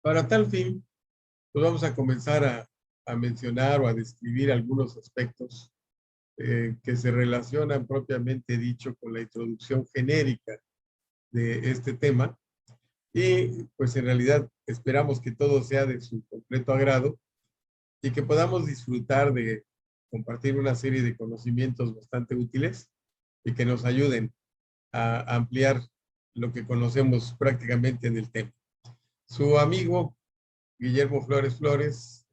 Para tal fin, pues vamos a comenzar a mencionar o a describir algunos aspectos que se relacionan propiamente dicho con la introducción genérica de este tema y pues en realidad esperamos que todo sea de su completo agrado y que podamos disfrutar de compartir una serie de conocimientos bastante útiles y que nos ayuden a ampliar lo que conocemos prácticamente en el tema. Su amigo Guillermo Flores Flores,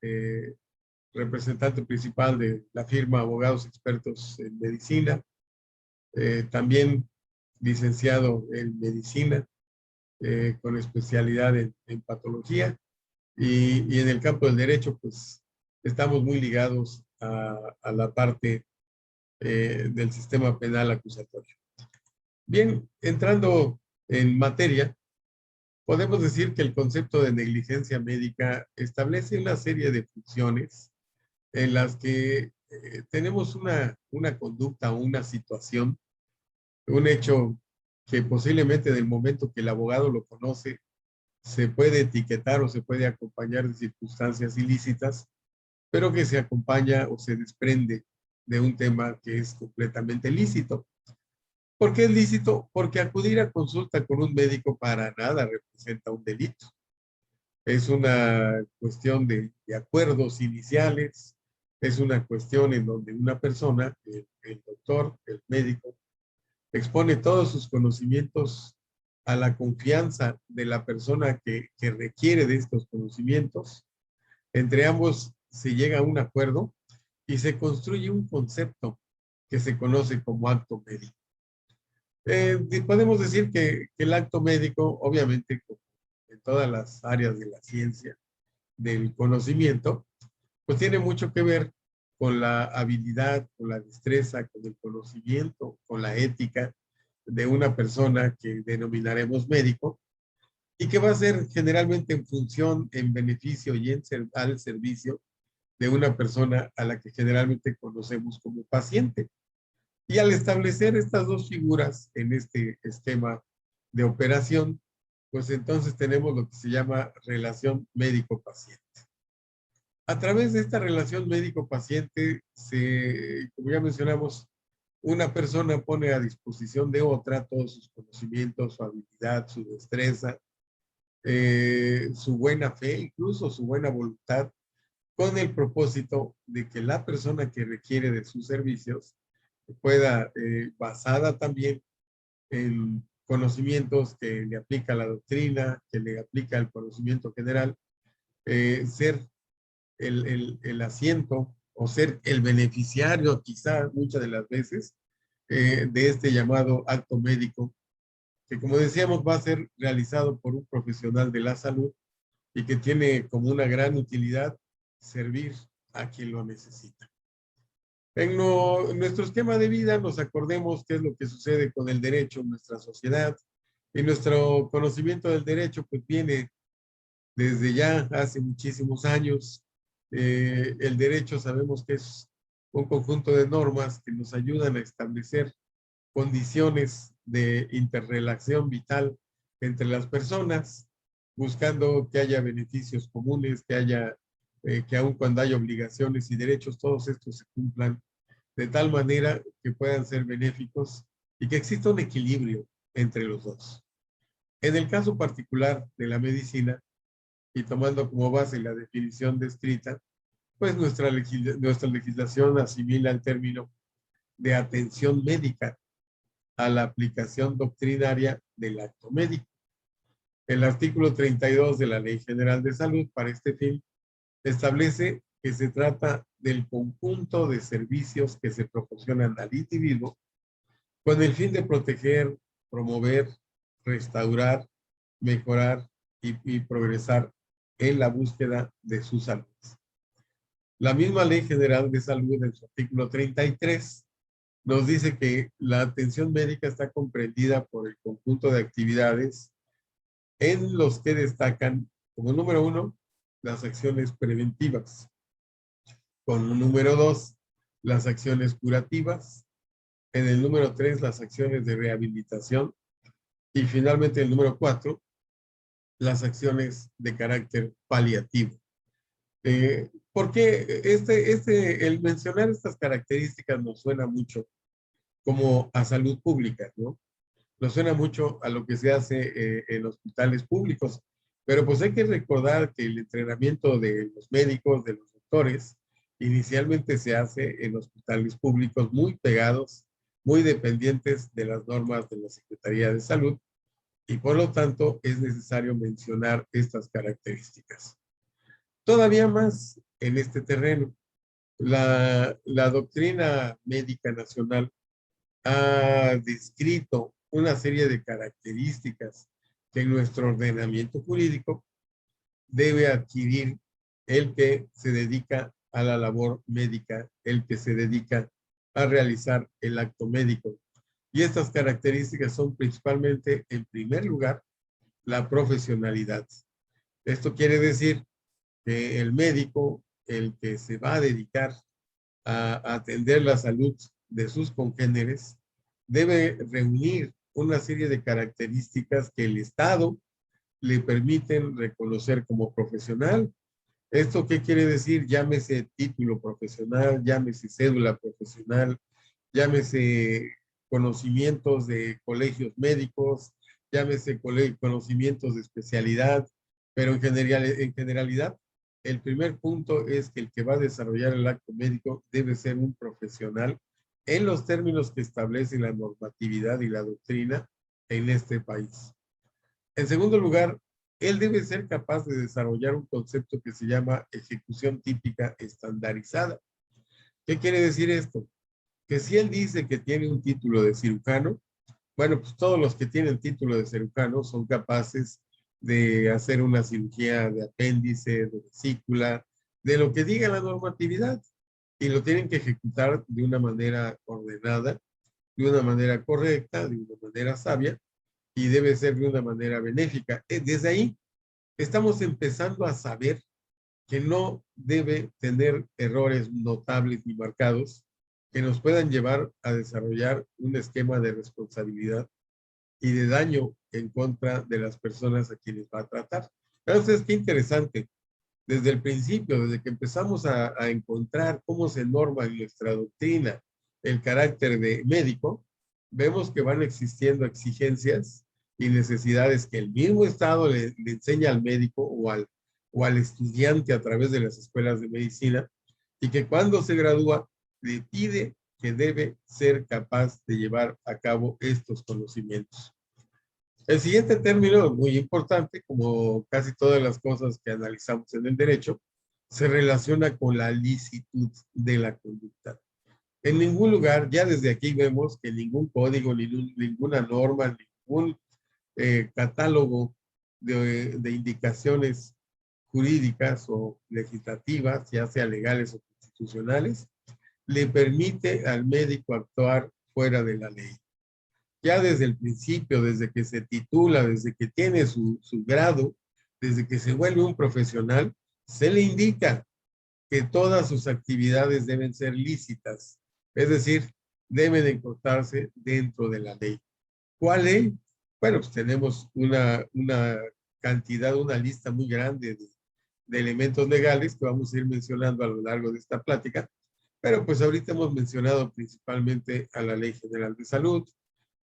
representante principal de la firma Abogados Expertos en Medicina, también licenciado en Medicina, con especialidad en patología y en el campo del derecho, pues estamos muy ligados a la parte del sistema penal acusatorio. Bien, entrando en materia, podemos decir que el concepto de negligencia médica establece una serie de funciones en las que tenemos una conducta o una situación, un hecho que posiblemente en el momento que el abogado lo conoce, se puede etiquetar o se puede acompañar de circunstancias ilícitas, pero que se acompaña o se desprende de un tema que es completamente lícito. ¿Por qué es lícito? Porque acudir a consulta con un médico para nada representa un delito. Es una cuestión de acuerdos iniciales, es una cuestión en donde una persona, el doctor, el médico, expone todos sus conocimientos a la confianza de la persona que requiere de estos conocimientos. Entre ambos se llega a un acuerdo y se construye un concepto que se conoce como acto médico. Podemos decir que el acto médico, obviamente, en todas las áreas de la ciencia, del conocimiento, pues tiene mucho que ver con la habilidad, con la destreza, con el conocimiento, con la ética de una persona que denominaremos médico y que va a ser generalmente en función, en beneficio y al servicio de una persona a la que generalmente conocemos como paciente. Y al establecer estas dos figuras en este esquema de operación, pues entonces tenemos lo que se llama relación médico-paciente. A través de esta relación médico-paciente, como ya mencionamos, una persona pone a disposición de otra todos sus conocimientos, su habilidad, su destreza, su buena fe, incluso su buena voluntad, con el propósito de que la persona que requiere de sus servicios pueda, basada también en conocimientos que le aplica la doctrina, que le aplica el conocimiento general, ser el asiento o ser el beneficiario, quizá muchas de las veces, de este llamado acto médico, que como decíamos va a ser realizado por un profesional de la salud y que tiene como una gran utilidad servir a quien lo necesita. En nuestro esquema de vida nos acordemos qué es lo que sucede con el derecho en nuestra sociedad y nuestro conocimiento del derecho pues viene desde ya hace muchísimos años. El derecho sabemos que es un conjunto de normas que nos ayudan a establecer condiciones de interrelación vital entre las personas, buscando que haya beneficios comunes, que aun cuando haya obligaciones y derechos, todos estos se cumplan de tal manera que puedan ser benéficos y que exista un equilibrio entre los dos. En el caso particular de la medicina, y tomando como base la definición descrita, pues nuestra legislación asimila el término de atención médica a la aplicación doctrinaria del acto médico. El artículo 32 de la Ley General de Salud para este fin establece que se trata del conjunto de servicios que se proporcionan al individuo con el fin de proteger, promover, restaurar, mejorar y progresar en la búsqueda de su salud. La misma Ley General de Salud en su artículo 33 nos dice que la atención médica está comprendida por el conjunto de actividades en los que destacan como número 1 las acciones preventivas, como número 2 las acciones curativas, en el número 3 las acciones de rehabilitación Y finalmente el número 4, las acciones de carácter paliativo. Porque el mencionar estas características nos suena mucho como a salud pública, ¿no? Nos suena mucho a lo que se hace en hospitales públicos, pero pues hay que recordar que el entrenamiento de los médicos, de los doctores, inicialmente se hace en hospitales públicos muy pegados, muy dependientes de las normas de la Secretaría de Salud, y por lo tanto es necesario mencionar estas características. Todavía más en este terreno, la doctrina médica nacional ha descrito una serie de características que en nuestro ordenamiento jurídico debe adquirir el que se dedica a la labor médica, el que se dedica a realizar el acto médico. Y estas características son principalmente, en primer lugar, la profesionalidad. Esto quiere decir que el médico, el que se va a dedicar a atender la salud de sus congéneres, debe reunir una serie de características que el Estado le permiten reconocer como profesional. ¿Esto qué quiere decir? Llámese título profesional, llámese cédula profesional, llámese conocimientos de colegios médicos, llámese conocimientos de especialidad, pero en generalidad, el primer punto es que el que va a desarrollar el acto médico debe ser un profesional en los términos que establece la normatividad y la doctrina en este país. En segundo lugar, él debe ser capaz de desarrollar un concepto que se llama ejecución típica estandarizada. ¿Qué quiere decir esto? Que si él dice que tiene un título de cirujano, bueno, pues todos los que tienen título de cirujano son capaces de hacer una cirugía de apéndice, de vesícula, de lo que diga la normatividad, y lo tienen que ejecutar de una manera ordenada, de una manera correcta, de una manera sabia, y debe ser de una manera benéfica. Desde ahí estamos empezando a saber que no debe tener errores notables ni marcados que nos puedan llevar a desarrollar un esquema de responsabilidad y de daño en contra de las personas a quienes va a tratar. Entonces, qué interesante. Desde el principio, desde que empezamos a encontrar cómo se norma en nuestra doctrina el carácter de médico, vemos que van existiendo exigencias y necesidades que el mismo Estado le enseña al médico o al estudiante a través de las escuelas de medicina, y que cuando se gradúa le pide que debe ser capaz de llevar a cabo estos conocimientos. El siguiente término, muy importante, como casi todas las cosas que analizamos en el derecho, se relaciona con la licitud de la conducta. En ningún lugar, ya desde aquí vemos que ningún código, ninguna norma, ningún catálogo de indicaciones jurídicas o legislativas, ya sea legales o constitucionales, le permite al médico actuar fuera de la ley. Ya desde el principio, desde que se titula, desde que tiene su grado, desde que se vuelve un profesional, se le indica que todas sus actividades deben ser lícitas, es decir, deben encontrarse dentro de la ley. ¿Cuál ley? Bueno, pues tenemos una cantidad, una lista muy grande de elementos legales que vamos a ir mencionando a lo largo de esta plática, pero pues ahorita hemos mencionado principalmente a la Ley General de Salud.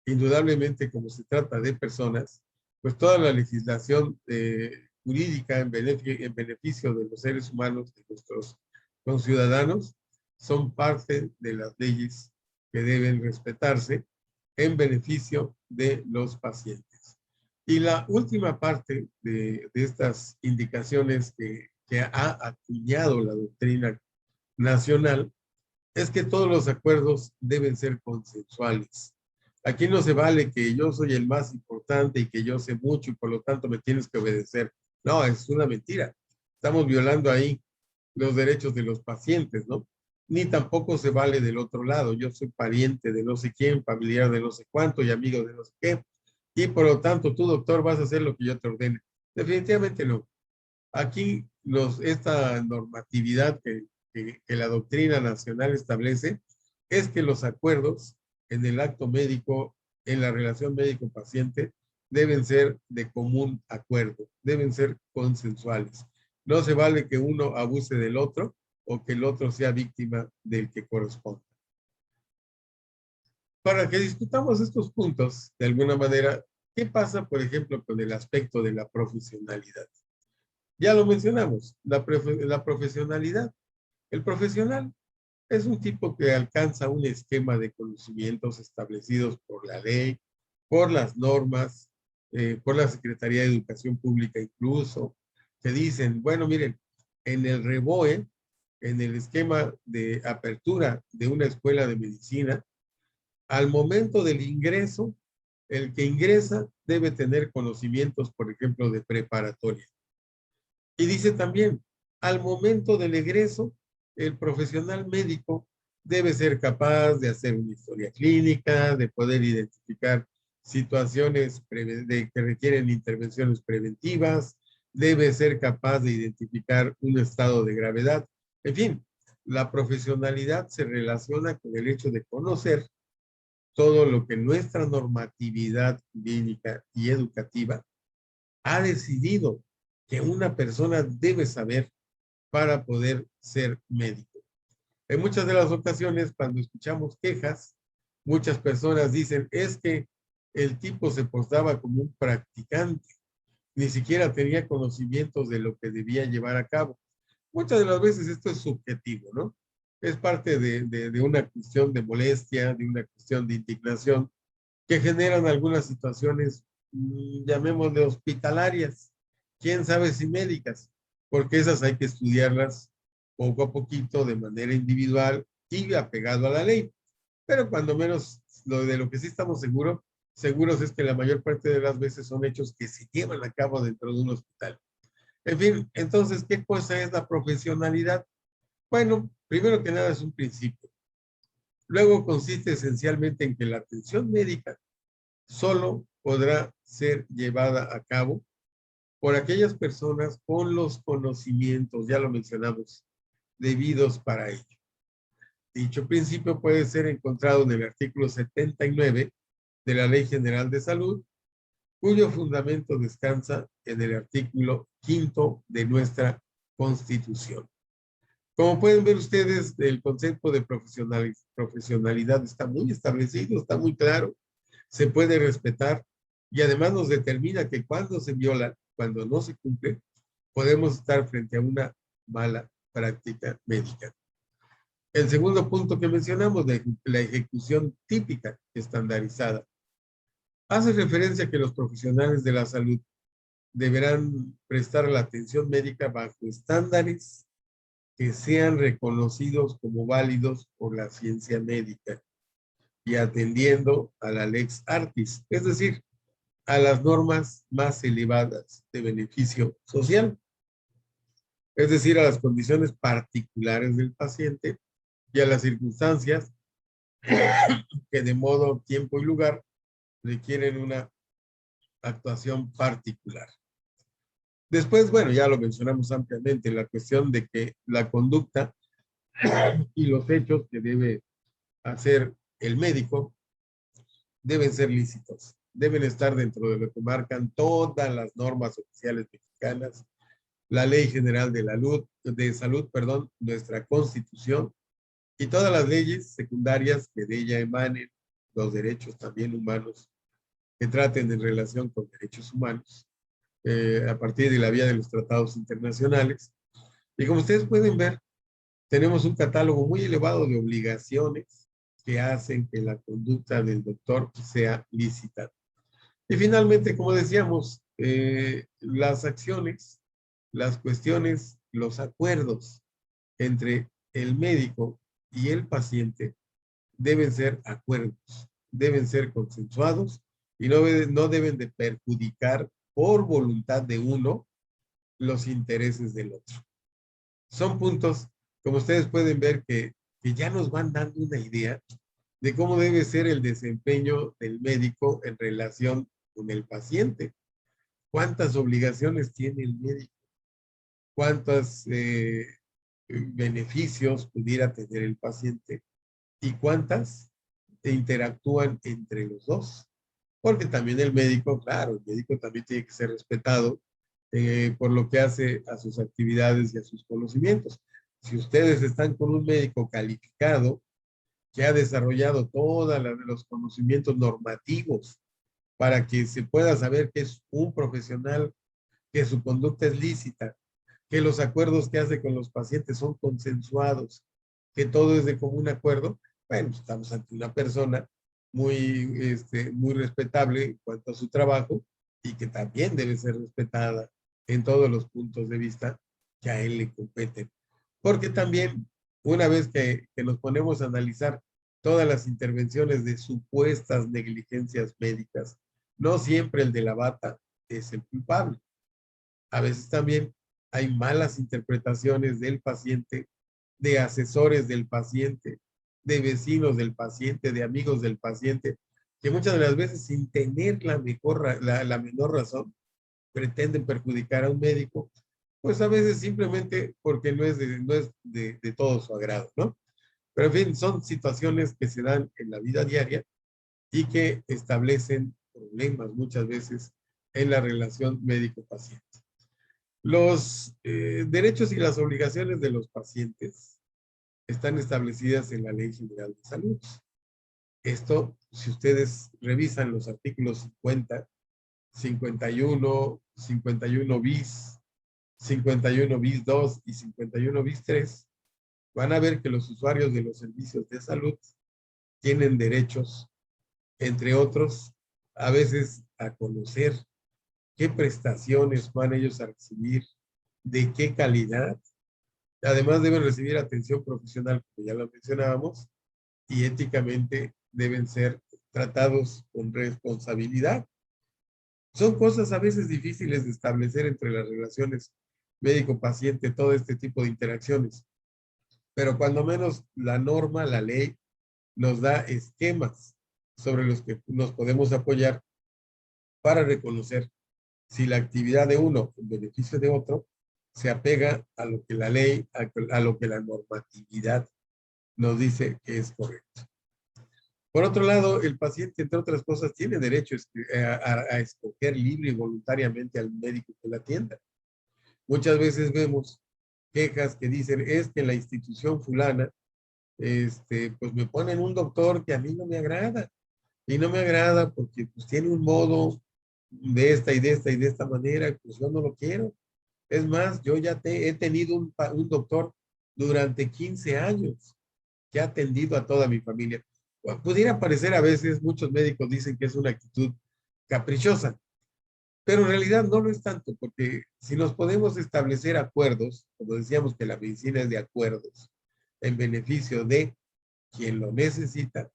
Indudablemente, como se trata de personas, pues toda la legislación jurídica en beneficio de los seres humanos, de nuestros conciudadanos, son parte de las leyes que deben respetarse en beneficio de los pacientes. Y la última parte de estas indicaciones que ha acuñado la doctrina nacional es que todos los acuerdos deben ser consensuales. Aquí no se vale que yo soy el más importante y que yo sé mucho y por lo tanto me tienes que obedecer. No, es una mentira. Estamos violando ahí los derechos de los pacientes, ¿no? Ni tampoco se vale del otro lado. Yo soy pariente de no sé quién, familiar de no sé cuánto y amigo de no sé qué. Y por lo tanto, tú, doctor, vas a hacer lo que yo te ordene. Definitivamente no. Aquí esta normatividad que la doctrina nacional establece es que los acuerdos en el acto médico, en la relación médico-paciente, deben ser de común acuerdo, deben ser consensuales. No se vale que uno abuse del otro o que el otro sea víctima del que corresponde. Para que discutamos estos puntos, de alguna manera, ¿qué pasa, por ejemplo, con el aspecto de la profesionalidad? Ya lo mencionamos, la profesionalidad. El profesional es un tipo que alcanza un esquema de conocimientos establecidos por la ley, por las normas, por la Secretaría de Educación Pública incluso, que dicen, bueno, miren, en el REBOE, en el esquema de apertura de una escuela de medicina, al momento del ingreso, el que ingresa debe tener conocimientos, por ejemplo, de preparatoria. Y dice también, al momento del egreso, el profesional médico debe ser capaz de hacer una historia clínica, de poder identificar situaciones que requieren intervenciones preventivas, debe ser capaz de identificar un estado de gravedad. En fin, la profesionalidad se relaciona con el hecho de conocer todo lo que nuestra normatividad clínica y educativa ha decidido que una persona debe saber para poder ser médico. En muchas de las ocasiones, cuando escuchamos quejas, muchas personas dicen, es que el tipo se portaba como un practicante, ni siquiera tenía conocimientos de lo que debía llevar a cabo. Muchas de las veces esto es subjetivo, ¿no? Es parte de una cuestión de molestia, de una cuestión de indignación, que generan algunas situaciones, llamémosle hospitalarias, quién sabe si médicas, porque esas hay que estudiarlas poco a poquito, de manera individual y apegado a la ley. Pero cuando menos de lo que sí estamos seguros es que la mayor parte de las veces son hechos que se llevan a cabo dentro de un hospital. En fin, entonces, ¿qué cosa es la profesionalidad? Bueno, primero que nada es un principio. Luego consiste esencialmente en que la atención médica solo podrá ser llevada a cabo por aquellas personas con los conocimientos, ya lo mencionamos, debidos para ello. Dicho principio puede ser encontrado en el artículo 79 de la Ley General de Salud, cuyo fundamento descansa en el artículo 5 de nuestra Constitución. Como pueden ver ustedes, el concepto de profesionalidad está muy establecido, está muy claro, se puede respetar y además nos determina que cuando se viola, cuando no se cumple, podemos estar frente a una mala práctica médica. El segundo punto que mencionamos, de la ejecución típica estandarizada, hace referencia a que los profesionales de la salud deberán prestar la atención médica bajo estándares que sean reconocidos como válidos por la ciencia médica y atendiendo a la lex artis, es decir, a las normas más elevadas de beneficio social, es decir, a las condiciones particulares del paciente y a las circunstancias que de modo, tiempo y lugar requieren una actuación particular. Después, bueno, ya lo mencionamos ampliamente, la cuestión de que la conducta y los hechos que debe hacer el médico deben ser lícitos, deben estar dentro de lo que marcan todas las normas oficiales mexicanas, la Ley General de Salud, perdón, nuestra Constitución y todas las leyes secundarias que de ella emanen, los derechos también humanos que traten en relación con derechos humanos, a partir de la vía de los tratados internacionales. Y como ustedes pueden ver, tenemos un catálogo muy elevado de obligaciones que hacen que la conducta del doctor sea lícita. Y finalmente, como decíamos, las acciones, las cuestiones, los acuerdos entre el médico y el paciente deben ser acuerdos, deben ser consensuados y no deben de perjudicar por voluntad de uno los intereses del otro. Son puntos, como ustedes pueden ver, que ya nos van dando una idea de cómo debe ser el desempeño del médico en relación con el paciente. ¿Cuántas obligaciones tiene el médico? ¿Cuántos beneficios pudiera tener el paciente? ¿Y cuántas interactúan entre los dos? porque también el médico, claro, el médico también tiene que ser respetado por lo que hace a sus actividades y a sus conocimientos. Si ustedes están con un médico calificado que ha desarrollado todos los conocimientos normativos para que se pueda saber que es un profesional, que su conducta es lícita, que los acuerdos que hace con los pacientes son consensuados, que todo es de común acuerdo, bueno, estamos ante una persona muy respetable en cuanto a su trabajo y que también debe ser respetada en todos los puntos de vista que a él le competen. Porque también, una vez que nos ponemos a analizar todas las intervenciones de supuestas negligencias médicas, no siempre el de la bata es el culpable. A veces también hay malas interpretaciones del paciente, de asesores del paciente, de vecinos del paciente, de amigos del paciente, que muchas de las veces sin tener la menor razón pretenden perjudicar a un médico, pues a veces simplemente porque no es de todo su agrado, ¿no? Pero en fin, son situaciones que se dan en la vida diaria y que establecen problemas muchas veces en la relación médico-paciente. Los derechos y las obligaciones de los pacientes están establecidas en la Ley General de Salud. Esto, si ustedes revisan los artículos 50, 51, 51 bis, 51 bis 2 y 51 bis 3, van a ver que los usuarios de los servicios de salud tienen derechos, entre otros, a veces a conocer qué prestaciones van ellos a recibir, de qué calidad. Además deben recibir atención profesional, como ya lo mencionábamos, y éticamente deben ser tratados con responsabilidad. Son cosas a veces difíciles de establecer entre las relaciones médico-paciente, todo este tipo de interacciones. Pero cuando menos la norma, la ley, nos da esquemas sobre los que nos podemos apoyar para reconocer si la actividad de uno en beneficio de otro se apega a lo que la ley, a lo que la normatividad nos dice que es correcto. Por otro lado, el paciente, entre otras cosas, tiene derecho a escoger libre y voluntariamente al médico que la atienda. Muchas veces vemos quejas que dicen, es que la institución fulana, pues me ponen un doctor que a mí no me agrada. Y no me agrada porque pues tiene un modo de esta y de esta y de esta manera, pues yo no lo quiero. Es más, yo ya he tenido un doctor durante 15 años que ha atendido a toda mi familia. Pudiera parecer a veces, muchos médicos dicen que es una actitud caprichosa, pero en realidad no lo es tanto, porque si nos podemos establecer acuerdos, como decíamos que la medicina es de acuerdos, en beneficio de quien lo necesita,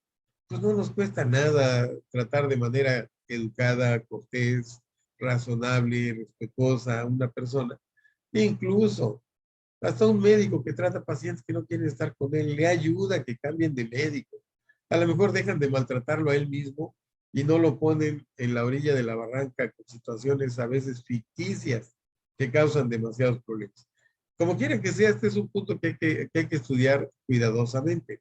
pues no nos cuesta nada tratar de manera educada, cortés, razonable, respetuosa a una persona. E incluso hasta un médico que trata pacientes que no quieren estar con él, le ayuda a que cambien de médico. A lo mejor dejan de maltratarlo a él mismo y no lo ponen en la orilla de la barranca con situaciones a veces ficticias que causan demasiados problemas. Como quiera que sea, este es un punto que hay que estudiar cuidadosamente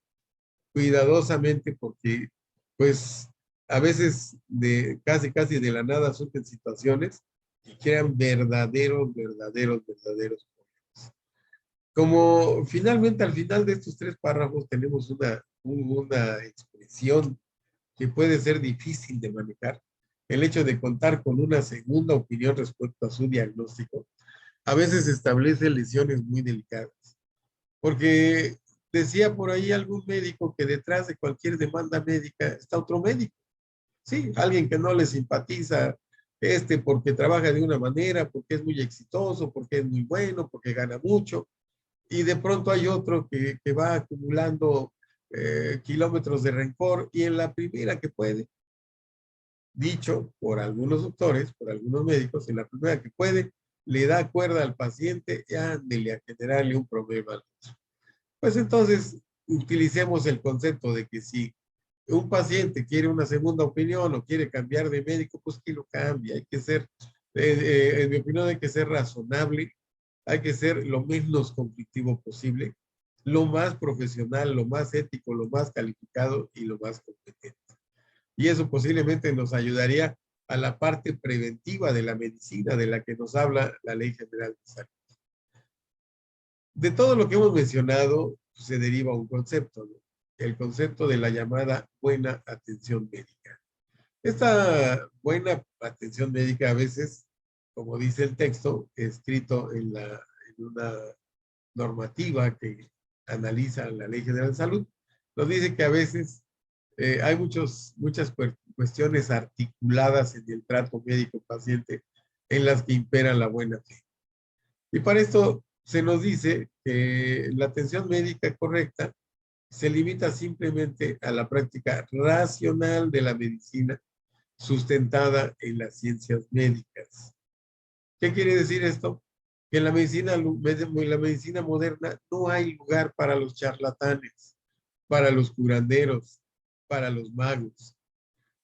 porque pues a veces casi de la nada surgen situaciones que crean verdaderos problemas. Como finalmente al final de estos tres párrafos tenemos una expresión que puede ser difícil de manejar, el hecho de contar con una segunda opinión respecto a su diagnóstico, a veces establece lesiones muy delicadas. Porque decía por ahí algún médico que detrás de cualquier demanda médica está otro médico. Sí, alguien que no le simpatiza porque trabaja de una manera, porque es muy exitoso, porque es muy bueno, porque gana mucho. Y de pronto hay otro que va acumulando kilómetros de rencor y en la primera que puede, dicho por algunos doctores, por algunos médicos, en la primera que puede, le da cuerda al paciente y ándele a generarle un problema. Pues entonces utilicemos el concepto de que si un paciente quiere una segunda opinión o quiere cambiar de médico, pues que lo cambie. Hay que ser, en mi opinión, hay que ser razonable, hay que ser lo menos conflictivo posible, lo más profesional, lo más ético, lo más calificado y lo más competente. Y eso posiblemente nos ayudaría a la parte preventiva de la medicina de la que nos habla la Ley General de Salud. De todo lo que hemos mencionado, pues, se deriva un concepto, ¿no? El concepto de la llamada buena atención médica. Esta buena atención médica a veces, como dice el texto, escrito en una normativa que analiza la Ley General de Salud, nos dice que a veces hay muchas cuestiones articuladas en el trato médico-paciente en las que impera la buena fe. Y para esto se nos dice que la atención médica correcta se limita simplemente a la práctica racional de la medicina sustentada en las ciencias médicas. ¿Qué quiere decir esto? Que en la medicina moderna no hay lugar para los charlatanes, para los curanderos, para los magos.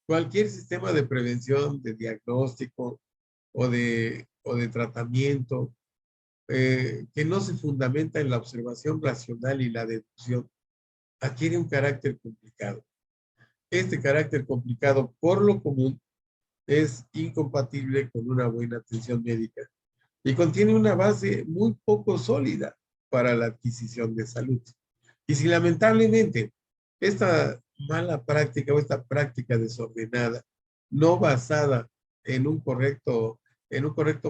Cualquier sistema de prevención, de diagnóstico o de tratamiento que no se fundamenta en la observación racional y la deducción adquiere un carácter complicado. Este carácter complicado, por lo común, es incompatible con una buena atención médica y contiene una base muy poco sólida para la adquisición de salud. Y si lamentablemente esta mala práctica o esta práctica desordenada, no basada en un correcto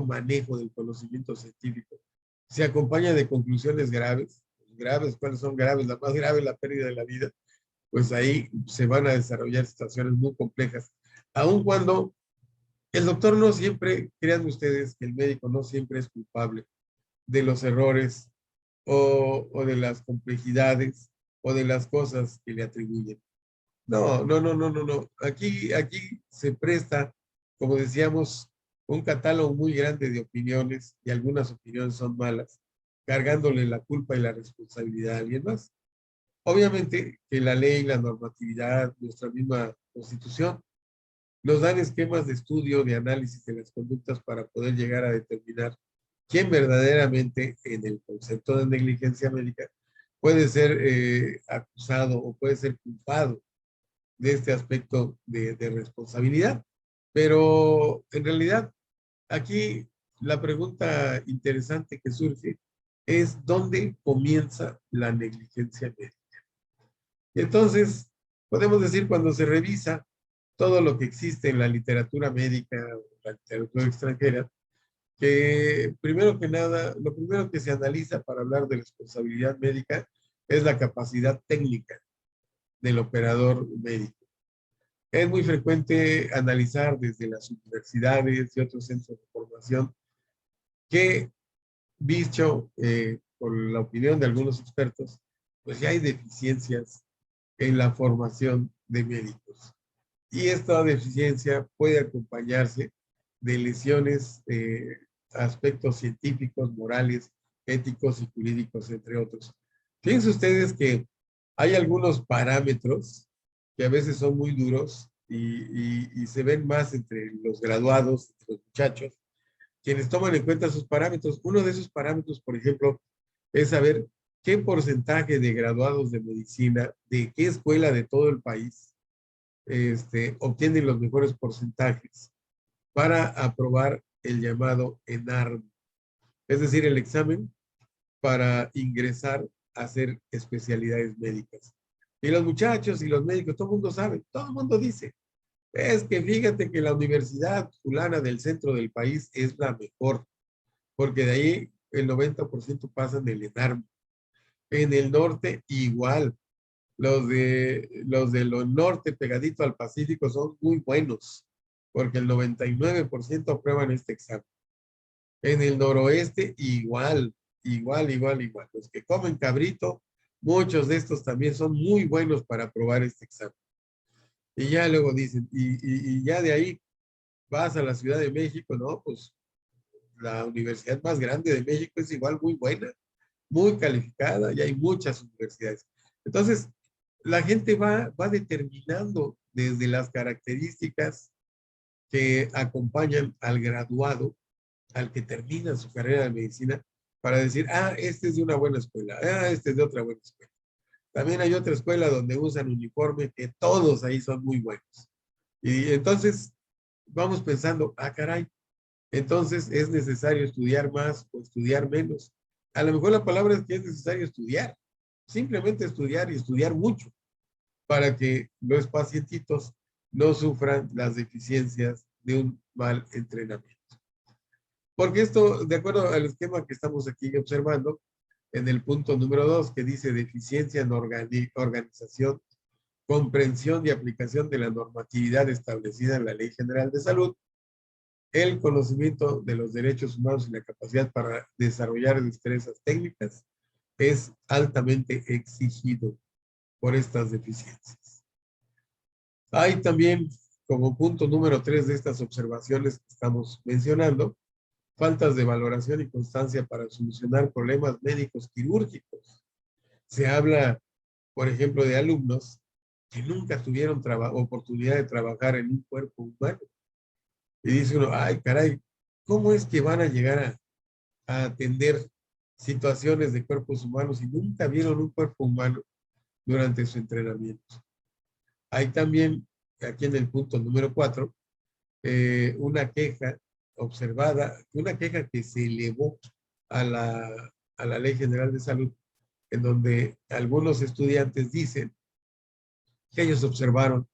manejo del conocimiento científico, se acompaña de conclusiones graves, ¿cuáles son graves? La más grave es la pérdida de la vida, pues ahí se van a desarrollar situaciones muy complejas, aun cuando el doctor no siempre, crean ustedes que el médico no siempre es culpable de los errores o de las complejidades o de las cosas que le atribuyen. No, no, no, no, no, no. Aquí se presta, como decíamos, un catálogo muy grande de opiniones y algunas opiniones son malas, cargándole la culpa y la responsabilidad a alguien más. Obviamente que la ley, la normatividad, nuestra misma constitución, nos dan esquemas de estudio, de análisis de las conductas para poder llegar a determinar quién verdaderamente en el concepto de negligencia médica puede ser acusado o puede ser culpado de este aspecto de responsabilidad. Pero en realidad aquí la pregunta interesante que surge es ¿dónde comienza la negligencia médica? Entonces, podemos decir cuando se revisa todo lo que existe en la literatura médica o la literatura extranjera, que primero que nada, lo primero que se analiza para hablar de responsabilidad médica es la capacidad técnica del operador médico. Es muy frecuente analizar desde las universidades y otros centros de formación que, dicho por la opinión de algunos expertos, pues ya hay deficiencias en la formación de médicos. Y esta deficiencia puede acompañarse de lesiones, aspectos científicos, morales, éticos y jurídicos, entre otros. Fíjense ustedes que hay algunos parámetros que a veces son muy duros y se ven más entre los graduados, entre los muchachos, quienes toman en cuenta sus parámetros. Uno de esos parámetros, por ejemplo, es saber qué porcentaje de graduados de medicina, de qué escuela de todo el país, obtienen los mejores porcentajes para aprobar el llamado ENARM, es decir, el examen para ingresar a hacer especialidades médicas. Y los muchachos y los médicos, todo el mundo sabe, todo el mundo dice, es que fíjate que la universidad fulana del centro del país es la mejor, porque de ahí el 90% pasan el ENARM. En el norte igual, los de lo norte pegadito al Pacífico son muy buenos, porque el 99% aprueban este examen. En el noroeste igual, igual, igual, igual. Los que comen cabrito, muchos de estos también son muy buenos para aprobar este examen. Y ya luego dicen, y ya de ahí vas a la Ciudad de México, ¿no? Pues la universidad más grande de México es igual muy buena, muy calificada, y hay muchas universidades. Entonces, la gente va determinando desde las características que acompañan al graduado, al que termina su carrera de medicina, para decir, este es de una buena escuela, este es de otra buena escuela. También hay otra escuela donde usan uniforme que todos ahí son muy buenos. Y entonces vamos pensando, ah, caray, entonces es necesario estudiar más o estudiar menos. A lo mejor la palabra es que es necesario estudiar, simplemente estudiar y estudiar mucho para que los pacientitos no sufran las deficiencias de un mal entrenamiento. Porque esto, de acuerdo al esquema que estamos aquí observando, en el punto número 2, que dice deficiencia en organización, comprensión y aplicación de la normatividad establecida en la Ley General de Salud, el conocimiento de los derechos humanos y la capacidad para desarrollar destrezas técnicas es altamente exigido por estas deficiencias. Hay también, como punto número 3 de estas observaciones que estamos mencionando, faltas de valoración y constancia para solucionar problemas médicos quirúrgicos. Se habla, por ejemplo, de alumnos que nunca tuvieron oportunidad de trabajar en un cuerpo humano. Y dice uno, ay, caray, ¿cómo es que van a llegar a atender situaciones de cuerpos humanos y nunca vieron un cuerpo humano durante su entrenamiento? Hay también, aquí en el punto número 4, una queja observada, una queja que se elevó a la Ley General de Salud, en donde algunos estudiantes dicen que ellos observaron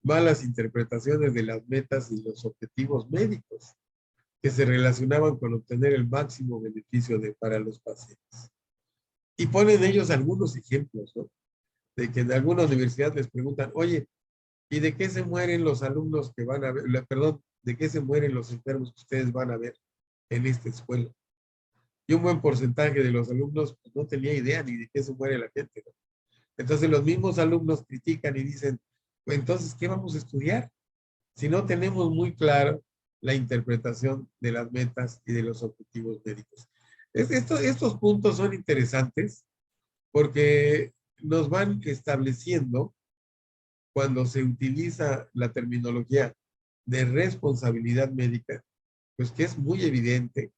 malas interpretaciones de las metas y los objetivos médicos que se relacionaban con obtener el máximo beneficio para los pacientes. Y ponen ellos algunos ejemplos, ¿no? De que en alguna universidad les preguntan, oye, ¿y de qué se mueren los alumnos que van a ver, perdón, de qué se mueren los enfermos que ustedes van a ver en esta escuela? Y un buen porcentaje de los alumnos pues, no tenía idea ni de qué se muere la gente, ¿no? Entonces los mismos alumnos critican y dicen, pues entonces, ¿qué vamos a estudiar? Si no tenemos muy claro la interpretación de las metas y de los objetivos médicos. Estos puntos son interesantes porque nos van estableciendo cuando se utiliza la terminología de responsabilidad médica, pues que es muy evidente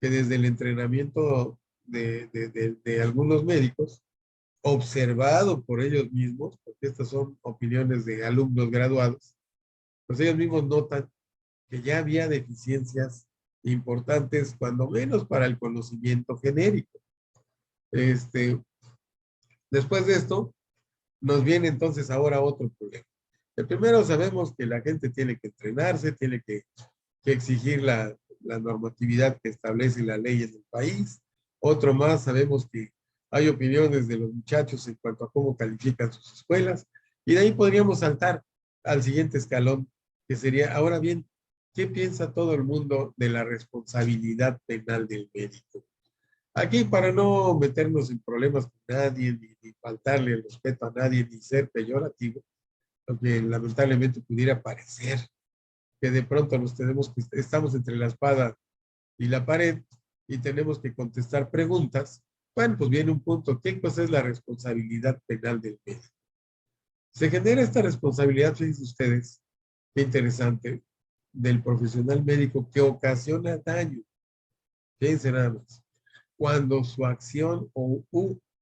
que desde el entrenamiento de algunos médicos, observado por ellos mismos, porque estas son opiniones de alumnos graduados, pues ellos mismos notan que ya había deficiencias importantes, cuando menos para el conocimiento genérico. Este, después de esto, nos viene entonces ahora otro problema. El primero, sabemos que la gente tiene que entrenarse, tiene que exigir la normatividad que establece la ley en el país. Otro más, sabemos que hay opiniones de los muchachos en cuanto a cómo califican sus escuelas. Y de ahí podríamos saltar al siguiente escalón, que sería, ahora bien, ¿qué piensa todo el mundo de la responsabilidad penal del médico? Aquí, para no meternos en problemas con nadie, ni faltarle el respeto a nadie, ni ser peyorativo, aunque lamentablemente pudiera parecer que de pronto estamos entre la espada y la pared y tenemos que contestar preguntas. Bueno, pues viene un punto, ¿qué cosa es la responsabilidad penal del médico? Se genera esta responsabilidad, fíjense ustedes, qué interesante, del profesional médico que ocasiona daño, fíjense nada más, cuando su acción o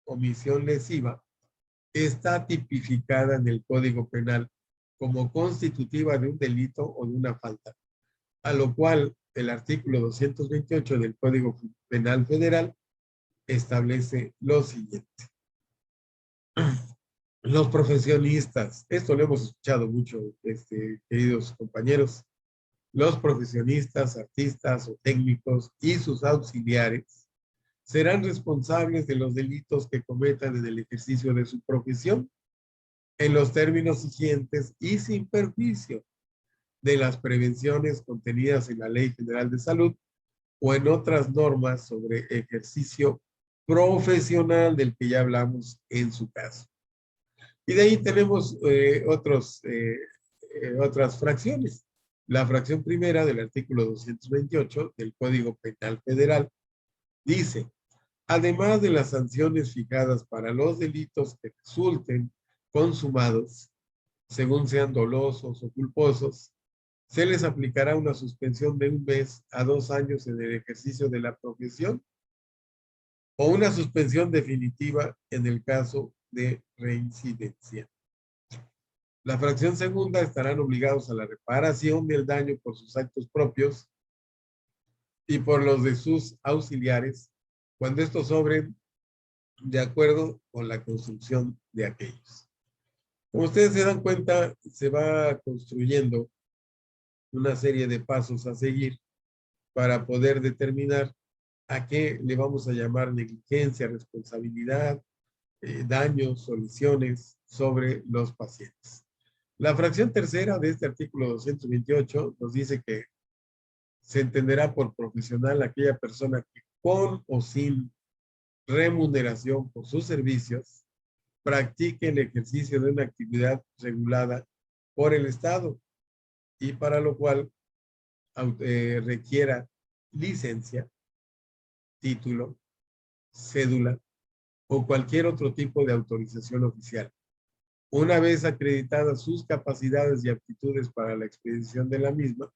omisión lesiva está tipificada en el Código Penal como constitutiva de un delito o de una falta, a lo cual el artículo 228 del Código Penal Federal establece lo siguiente. Los profesionistas, esto lo hemos escuchado mucho, queridos compañeros, los profesionistas, artistas o técnicos y sus auxiliares serán responsables de los delitos que cometan en el ejercicio de su profesión en los términos siguientes y sin perjuicio de las prevenciones contenidas en la Ley General de Salud o en otras normas sobre ejercicio profesional del que ya hablamos en su caso. Y de ahí tenemos otras fracciones. La fracción primera del artículo 228 del Código Penal Federal dice, además de las sanciones fijadas para los delitos que resulten consumados, según sean dolosos o culposos, se les aplicará una suspensión de 1 mes a 2 años en el ejercicio de la profesión o una suspensión definitiva en el caso de reincidencia. La fracción segunda estarán obligados a la reparación del daño por sus actos propios y por los de sus auxiliares, cuando estos sobren de acuerdo con la construcción de aquellos. Como ustedes se dan cuenta, se va construyendo una serie de pasos a seguir para poder determinar a qué le vamos a llamar negligencia, responsabilidad, daños, soluciones sobre los pacientes. La fracción tercera de este artículo 228 nos dice que se entenderá por profesional aquella persona que con o sin remuneración por sus servicios practique el ejercicio de una actividad regulada por el Estado y para lo cual requiera licencia, título, cédula o cualquier otro tipo de autorización oficial. Una vez acreditadas sus capacidades y aptitudes para la expedición de la misma,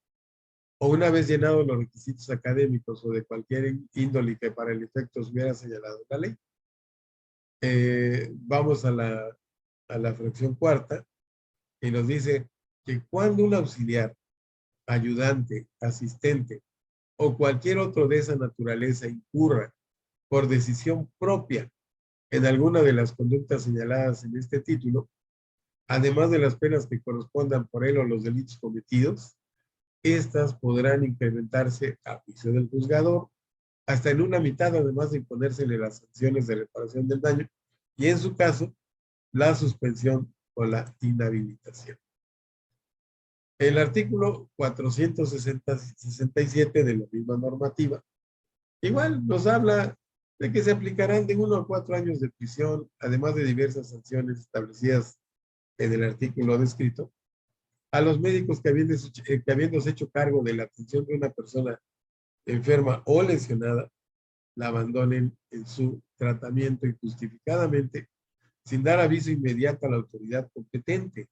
o una vez llenados los requisitos académicos o de cualquier índole que para el efecto hubiera señalado la ley. Vamos a la fracción cuarta y nos dice que cuando un auxiliar, ayudante, asistente o cualquier otro de esa naturaleza incurra por decisión propia en alguna de las conductas señaladas en este título, además de las penas que correspondan por él o los delitos cometidos, estas podrán incrementarse a juicio del juzgador hasta en una mitad, además de imponérsele las sanciones de reparación del daño y en su caso, la suspensión o la inhabilitación. El artículo 467 de la misma normativa igual nos habla de que se aplicarán de 1 a 4 años de prisión, además de diversas sanciones establecidas en el artículo descrito, a los médicos que habiéndose hecho cargo de la atención de una persona enferma o lesionada, la abandonen en su tratamiento injustificadamente, sin dar aviso inmediato a la autoridad competente,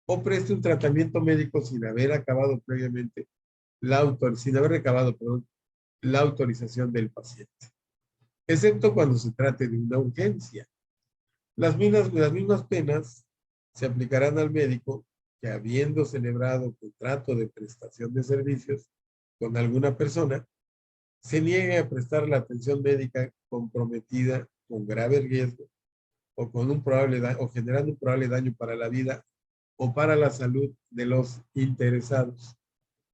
o preste un tratamiento médico sin haber acabado previamente sin haber recabado, perdón, la autorización del paciente, excepto cuando se trate de una urgencia. Las mismas penas se aplicarán al médico que, habiendo celebrado contrato de prestación de servicios con alguna persona, se niegue a prestar la atención médica comprometida con grave riesgo o con un probable o generando un probable daño para la vida o para la salud de los interesados.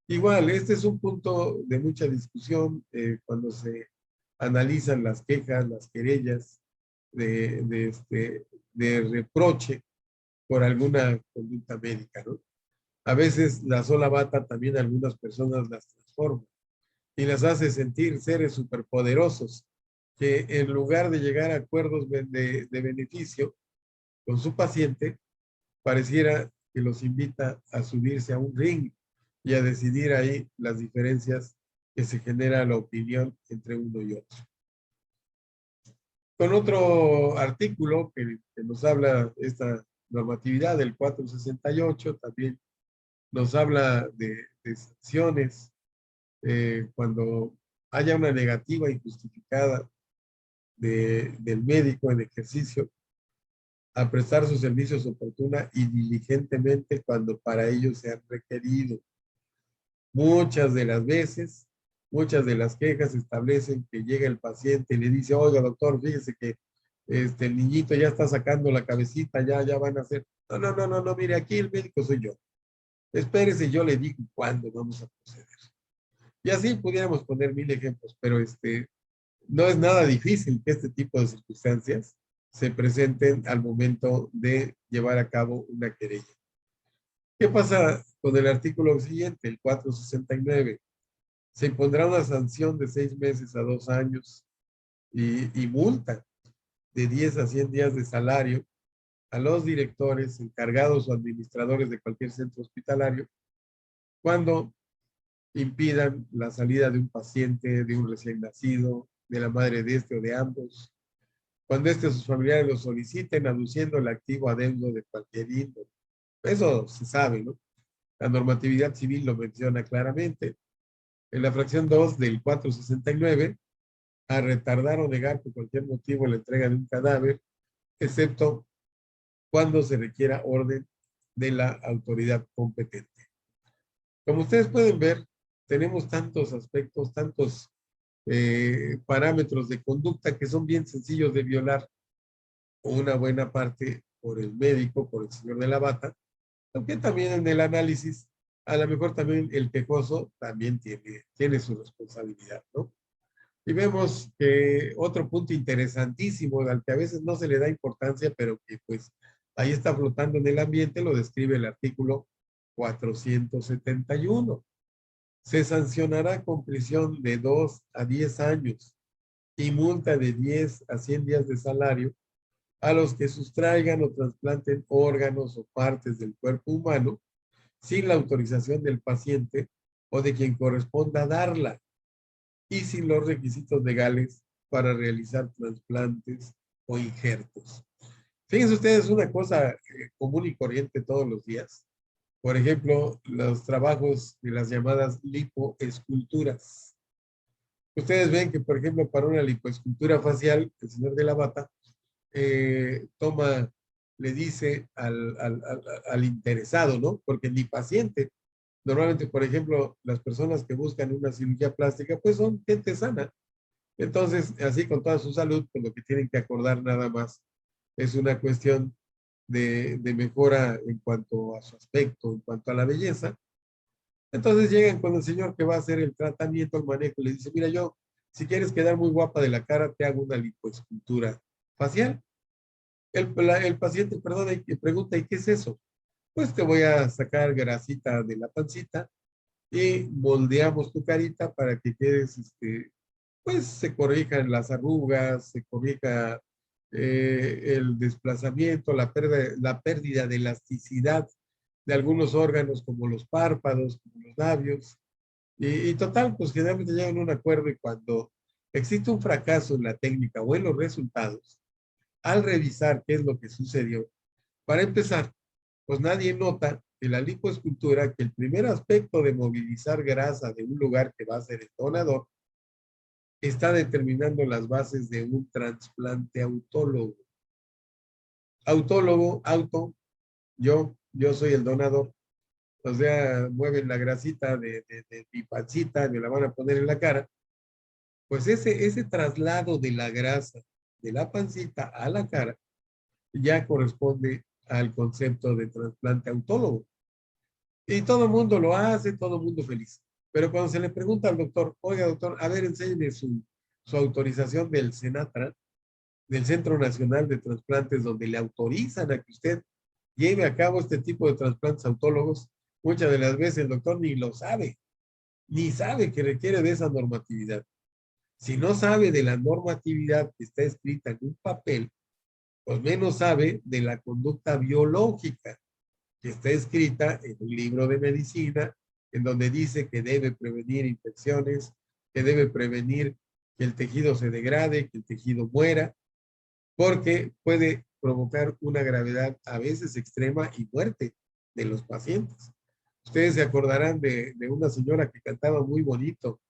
Igual, este es un punto de mucha discusión cuando se analizan las quejas, las querellas de reproche por alguna conducta médica, ¿no? A veces la sola bata también algunas personas las transforma y las hace sentir seres superpoderosos que en lugar de llegar a acuerdos de beneficio con su paciente, pareciera que los invita a subirse a un ring y a decidir ahí las diferencias que se genera la opinión entre uno y otro. Con otro artículo que nos habla esta normatividad del 468, también nos habla de sanciones cuando haya una negativa injustificada del médico en ejercicio a prestar sus servicios oportuna y diligentemente cuando para ello sean requerido. Muchas de las veces, muchas de las quejas establecen que llega el paciente y le dice, oiga doctor, fíjese que el niñito ya está sacando la cabecita, ya van a hacer. No, mire, aquí el médico soy yo. Espérese, yo le digo cuándo vamos a proceder. Y así pudiéramos poner 1000 ejemplos, pero no es nada difícil que este tipo de circunstancias se presenten al momento de llevar a cabo una querella. ¿Qué pasa con el artículo siguiente, el 469? Se impondrá una sanción de 6 meses a 2 años y multa de 10 a 100 días de salario a los directores, encargados o administradores de cualquier centro hospitalario cuando impidan la salida de un paciente, de un recién nacido, de la madre de este o de ambos, cuando o sus familiares lo soliciten, aduciendo el activo adeudo de cualquier índole. Eso se sabe, ¿no? La normatividad civil lo menciona claramente. En la fracción 2 del 469, a retardar o negar por cualquier motivo la entrega de un cadáver, excepto cuando se requiera orden de la autoridad competente. Como ustedes pueden ver, tenemos tantos aspectos, tantos parámetros de conducta que son bien sencillos de violar, una buena parte por el médico, por el señor de la bata, aunque también en el análisis, a lo mejor también el quejoso también tiene su responsabilidad, ¿no? Y vemos que otro punto interesantísimo, al que a veces no se le da importancia, pero que pues ahí está flotando en el ambiente, lo describe el artículo 471. Se sancionará con prisión de 2 a 10 años y multa de 10 a 100 días de salario a los que sustraigan o trasplanten órganos o partes del cuerpo humano sin la autorización del paciente o de quien corresponda darla y sin los requisitos legales para realizar trasplantes o injertos. Fíjense ustedes una cosa común y corriente todos los días. Por ejemplo, los trabajos de las llamadas lipoesculturas. Ustedes ven que, por ejemplo, para una lipoescultura facial, el señor de la bata le dice al interesado, ¿no? Porque ni paciente. Normalmente, por ejemplo, las personas que buscan una cirugía plástica, pues son gente sana. Entonces, así con toda su salud, pues lo que tienen que acordar nada más es una cuestión de mejora en cuanto a su aspecto, en cuanto a la belleza. Entonces llegan con el señor que va a hacer el tratamiento, el manejo, y le dice, mira, yo, si quieres quedar muy guapa de la cara, te hago una lipoescultura facial. El paciente, perdón, y pregunta, ¿y qué es eso? Pues te voy a sacar grasita de la pancita y moldeamos tu carita para que quedes, pues se corrijan las arrugas, se corrija el desplazamiento, la pérdida de elasticidad de algunos órganos como los párpados, como los labios. Y total, pues generalmente llegan a un acuerdo y cuando existe un fracaso en la técnica o en los resultados, al revisar qué es lo que sucedió, para empezar, pues nadie nota en la lipoescultura que el primer aspecto de movilizar grasa de un lugar que va a ser el donador está determinando las bases de un trasplante autólogo. Autólogo, yo soy el donador. O sea, mueven la grasita de mi pancita, me la van a poner en la cara. Pues ese traslado de la grasa de la pancita a la cara ya corresponde al concepto de trasplante autólogo. Y todo el mundo lo hace, todo el mundo feliz. Pero cuando se le pregunta al doctor, oiga doctor, a ver, enséñeme su autorización del CENATRA, del Centro Nacional de Trasplantes, donde le autorizan a que usted lleve a cabo este tipo de trasplantes autólogos, muchas de las veces el doctor ni lo sabe, ni sabe que requiere de esa normatividad. Si no sabe de la normatividad que está escrita en un papel, pues menos sabe de la conducta biológica que está escrita en un libro de medicina, en donde dice que debe prevenir infecciones, que debe prevenir que el tejido se degrade, que el tejido muera, porque puede provocar una gravedad a veces extrema y muerte de los pacientes. Ustedes se acordarán de una señora que cantaba muy bonito,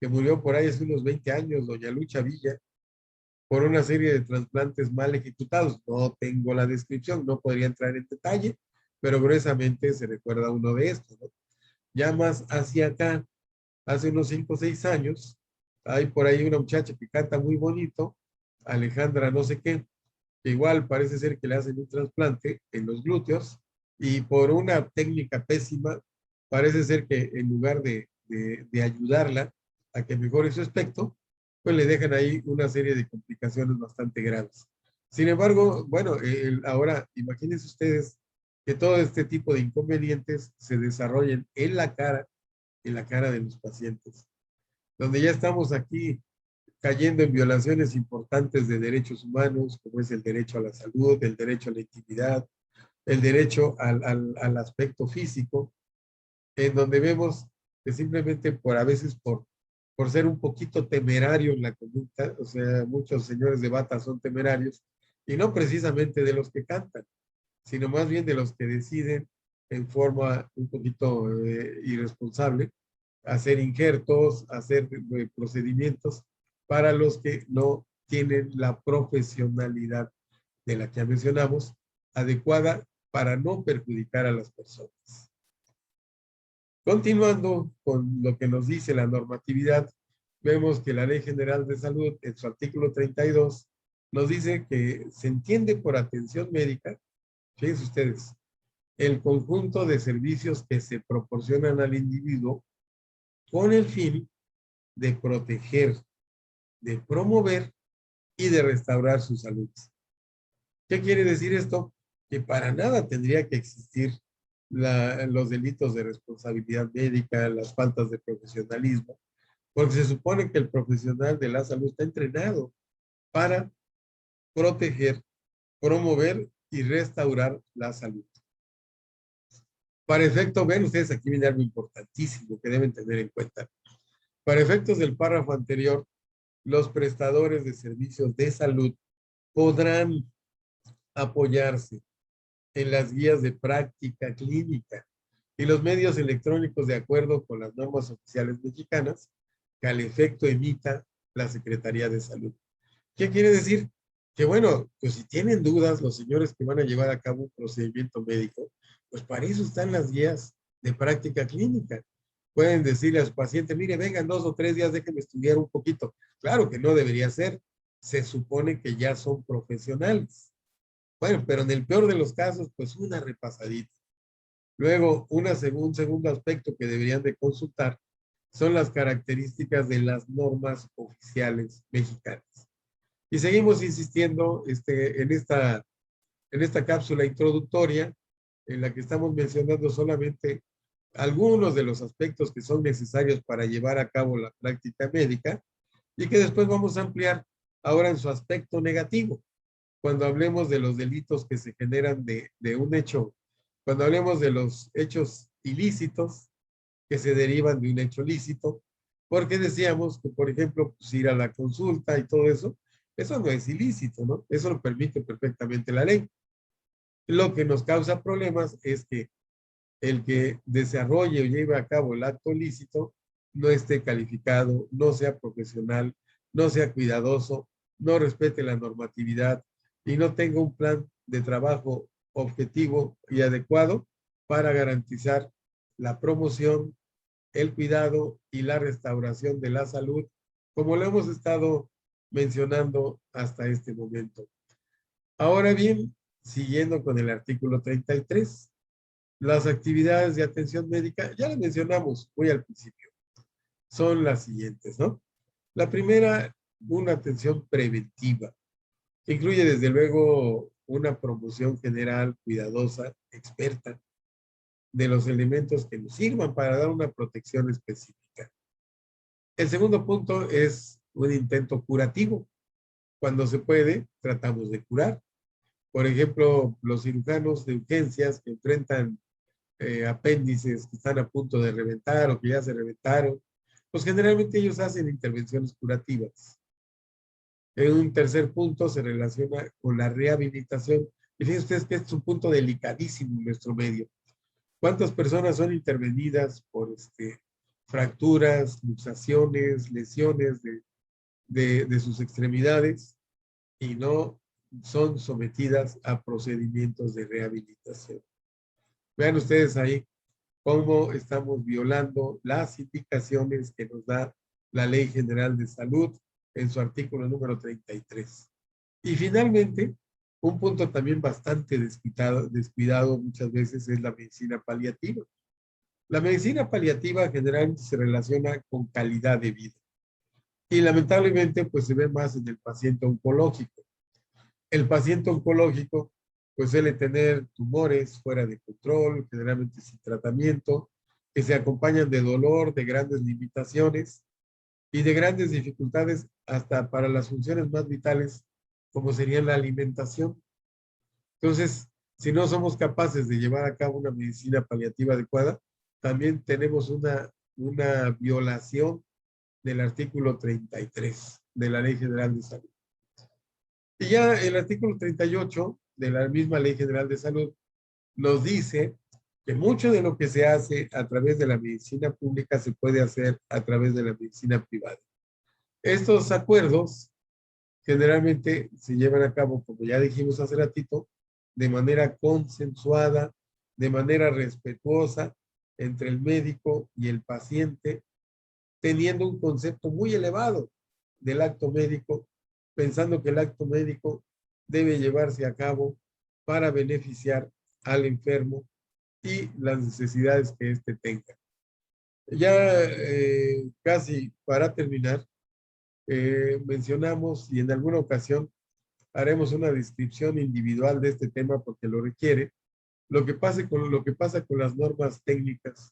que murió por ahí hace unos 20 años, doña Lucha Villa, por una serie de trasplantes mal ejecutados. No tengo la descripción, no podría entrar en detalle, pero gruesamente se recuerda uno de estos, ¿no? Ya más hacia acá, hace unos 5 o 6 años, hay por ahí una muchacha que canta muy bonito, Alejandra no sé qué, que igual parece ser que le hacen un trasplante en los glúteos y por una técnica pésima, parece ser que en lugar de ayudarla a que mejore su aspecto, pues le dejan ahí una serie de complicaciones bastante graves. Sin embargo, bueno, ahora imagínense ustedes que todo este tipo de inconvenientes se desarrollen en la cara de los pacientes, donde ya estamos aquí cayendo en violaciones importantes de derechos humanos, como es el derecho a la salud, el derecho a la intimidad, el derecho al aspecto físico, en donde vemos que simplemente a veces por ser un poquito temerario en la conducta, o sea, muchos señores de bata son temerarios, y no precisamente de los que cantan, sino más bien de los que deciden en forma un poquito irresponsable hacer injertos, hacer procedimientos para los que no tienen la profesionalidad de la que ya mencionamos, adecuada para no perjudicar a las personas. Continuando con lo que nos dice la normatividad, vemos que la Ley General de Salud, en su artículo 32, nos dice que se entiende por atención médica, fíjense ustedes, el conjunto de servicios que se proporcionan al individuo con el fin de proteger, de promover y de restaurar su salud. ¿Qué quiere decir esto? Que para nada tendría que existir los delitos de responsabilidad médica, las faltas de profesionalismo, porque se supone que el profesional de la salud está entrenado para proteger, promover y restaurar la salud. Para efecto, ven ustedes, aquí viene algo importantísimo que deben tener en cuenta. Para efectos del párrafo anterior, los prestadores de servicios de salud podrán apoyarse en las guías de práctica clínica y los medios electrónicos de acuerdo con las normas oficiales mexicanas que al efecto emita la Secretaría de Salud. ¿Qué quiere decir? Que bueno, pues si tienen dudas los señores que van a llevar a cabo un procedimiento médico, pues para eso están las guías de práctica clínica. Pueden decirle a su paciente, mire, vengan 2 o 3 días, déjenme estudiar un poquito. Claro que no debería ser. Se supone que ya son profesionales. Bueno, pero en el peor de los casos, pues una repasadita. Luego, un segundo aspecto que deberían de consultar son las características de las normas oficiales mexicanas. Y seguimos insistiendo en esta cápsula introductoria en la que estamos mencionando solamente algunos de los aspectos que son necesarios para llevar a cabo la práctica médica y que después vamos a ampliar ahora en su aspecto negativo. Cuando hablemos de los delitos que se generan de un hecho, cuando hablemos de los hechos ilícitos que se derivan de un hecho lícito, porque decíamos que, por ejemplo, pues ir a la consulta y todo eso no es ilícito, ¿no? Eso lo permite perfectamente la ley. Lo que nos causa problemas es que el que desarrolle o lleve a cabo el acto ilícito no esté calificado, no sea profesional, no sea cuidadoso, no respete la normatividad y no tenga un plan de trabajo objetivo y adecuado para garantizar la promoción, el cuidado y la restauración de la salud, como lo hemos estado mencionando hasta este momento. Ahora bien, siguiendo con el artículo 33, las actividades de atención médica, ya las mencionamos muy al principio, son las siguientes, ¿no? La primera, una atención preventiva, que incluye desde luego una promoción general, cuidadosa, experta, de los elementos que nos sirvan para dar una protección específica. El segundo punto es un intento curativo. Cuando se puede, tratamos de curar. Por ejemplo, los cirujanos de urgencias que enfrentan apéndices que están a punto de reventar o que ya se reventaron, pues generalmente ellos hacen intervenciones curativas. En un tercer punto se relaciona con la rehabilitación. Y fíjense ustedes que este es un punto delicadísimo en nuestro medio. ¿Cuántas personas son intervenidas por fracturas, luxaciones, lesiones de sus extremidades y no son sometidas a procedimientos de rehabilitación? Vean ustedes ahí cómo estamos violando las indicaciones que nos da la Ley General de Salud en su artículo número 33. Y finalmente, un punto también bastante descuidado muchas veces es la medicina paliativa. La medicina paliativa generalmente se relaciona con calidad de vida y lamentablemente pues se ve más en el paciente oncológico. El paciente oncológico pues suele tener tumores fuera de control, generalmente sin tratamiento, que se acompañan de dolor, de grandes limitaciones y de grandes dificultades hasta para las funciones más vitales, como sería la alimentación. Entonces, si no somos capaces de llevar a cabo una medicina paliativa adecuada, también tenemos una violación del artículo 33 de la Ley General de Salud. Y ya el artículo 38 de la misma Ley General de Salud nos dice que mucho de lo que se hace a través de la medicina pública se puede hacer a través de la medicina privada. Estos acuerdos generalmente se llevan a cabo, como ya dijimos hace ratito, de manera consensuada, de manera respetuosa entre el médico y el paciente, teniendo un concepto muy elevado del acto médico, pensando que el acto médico debe llevarse a cabo para beneficiar al enfermo y las necesidades que éste tenga. Ya casi para terminar, mencionamos y en alguna ocasión haremos una descripción individual de este tema porque lo requiere, lo que pasa con las normas técnicas,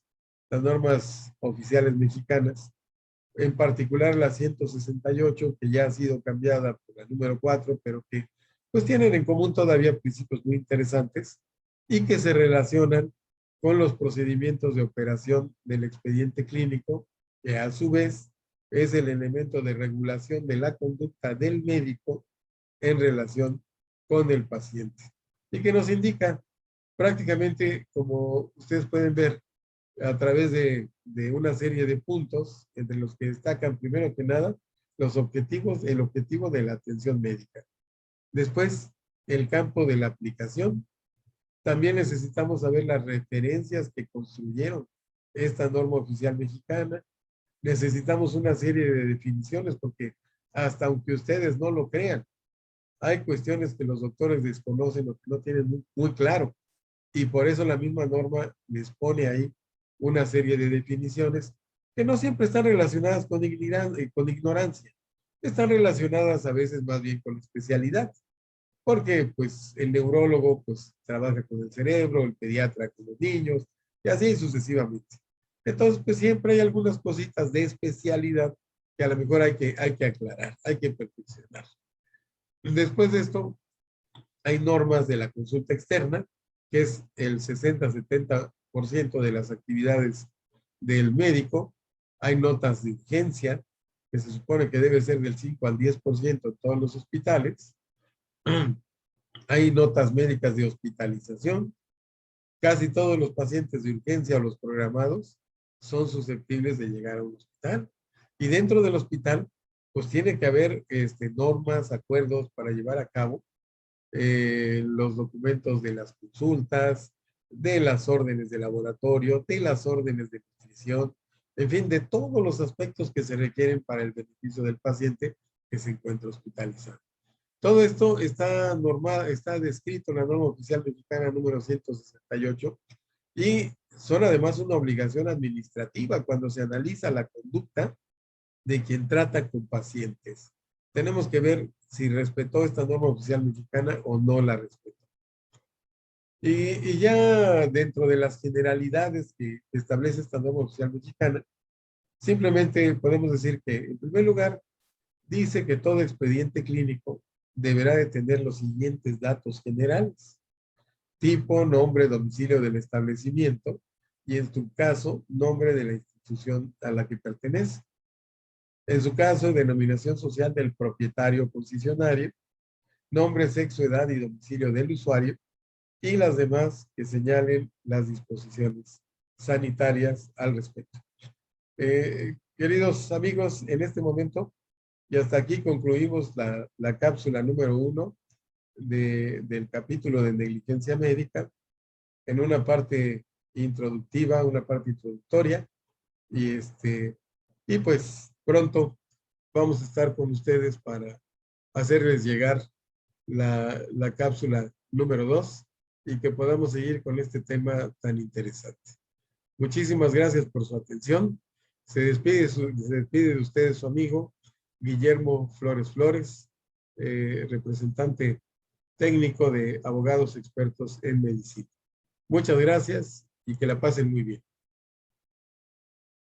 las normas oficiales mexicanas, en particular la 168, que ya ha sido cambiada por la número 4, pero que pues tienen en común todavía principios muy interesantes y que se relacionan con los procedimientos de operación del expediente clínico, que a su vez es el elemento de regulación de la conducta del médico en relación con el paciente. Y que nos indica prácticamente, como ustedes pueden ver, a través de una serie de puntos, entre los que destacan primero que nada los objetivos, el objetivo de la atención médica. Después, el campo de la aplicación. También necesitamos saber las referencias que construyeron esta norma oficial mexicana. Necesitamos una serie de definiciones porque hasta aunque ustedes no lo crean, hay cuestiones que los doctores desconocen o que no tienen muy claro. Y por eso la misma norma les pone ahí una serie de definiciones que no siempre están relacionadas con ignorancia. Están relacionadas a veces más bien con la especialidad, porque pues el neurólogo pues trabaja con el cerebro, el pediatra con los niños y así sucesivamente. Entonces pues siempre hay algunas cositas de especialidad que a lo mejor hay que aclarar, hay que perfeccionar. Después de esto hay normas de la consulta externa, que es el 60-70% de las actividades del médico. Hay notas de urgencia, que se supone que debe ser del 5 al 10% en todos los hospitales. Hay notas médicas de hospitalización. Casi todos los pacientes de urgencia o los programados son susceptibles de llegar a un hospital. Y dentro del hospital, pues tiene que haber normas, acuerdos para llevar a cabo los documentos de las consultas, de las órdenes de laboratorio, de las órdenes de nutrición, en fin, de todos los aspectos que se requieren para el beneficio del paciente que se encuentra hospitalizado. Todo esto está descrito en la norma oficial mexicana número 168 y son además una obligación administrativa cuando se analiza la conducta de quien trata con pacientes. Tenemos que ver si respetó esta norma oficial mexicana o no la respetó. Y ya dentro de las generalidades que establece esta norma oficial mexicana, simplemente podemos decir que, en primer lugar, dice que todo expediente clínico deberá de tener los siguientes datos generales: tipo, nombre, domicilio del establecimiento y, en su caso, nombre de la institución a la que pertenece. En su caso, denominación social del propietario concesionario, nombre, sexo, edad y domicilio del usuario y las demás que señalen las disposiciones sanitarias al respecto. Queridos amigos, en este momento y hasta aquí concluimos la cápsula número 1 del capítulo de negligencia médica, en una parte introductiva, una parte introductoria, y pues pronto vamos a estar con ustedes para hacerles llegar la cápsula número 2 y que podamos seguir con este tema tan interesante. Muchísimas gracias por su atención. Se despide de ustedes su amigo Guillermo Flores Flores, representante técnico de Abogados Expertos en Medicina. Muchas gracias y que la pasen muy bien.